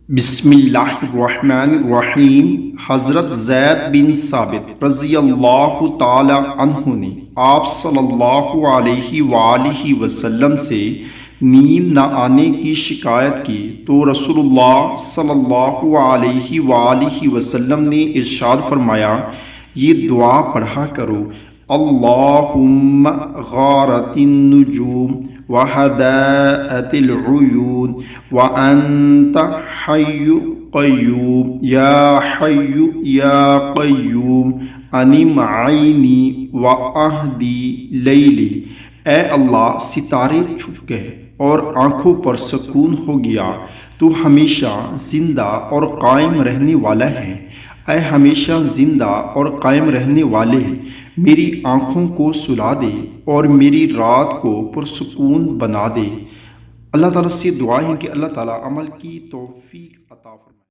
بسم اللہ الرحمن الرحیم۔ حضرت زید بن ثابت رضی اللہ تعالی عنہ نے آپ صلی اللہ علیہ وآلہ وسلم سے نیند نہ آنے کی شکایت کی تو رسول اللہ صلی اللہ علیہ وآلہ وسلم نے ارشاد فرمایا، یہ دعا پڑھا کرو: اللہم غارت النجوم وہدأت العیون وانت حی قیوم یا حی یا قیوم انم عینی واہدی لیلی۔ اے اللہ، ستارے چھپ گئے اور آنکھوں پر سکون ہو گیا، تو ہمیشہ زندہ اور قائم رہنے والا ہے۔ اے ہمیشہ زندہ اور قائم رہنے والے، میری آنکھوں کو سلا دے اور میری رات کو پرسکون بنا دے۔ اللہ تعالیٰ سے دعا ہے کہ اللہ تعالیٰ عمل کی توفیق عطا فرمائے۔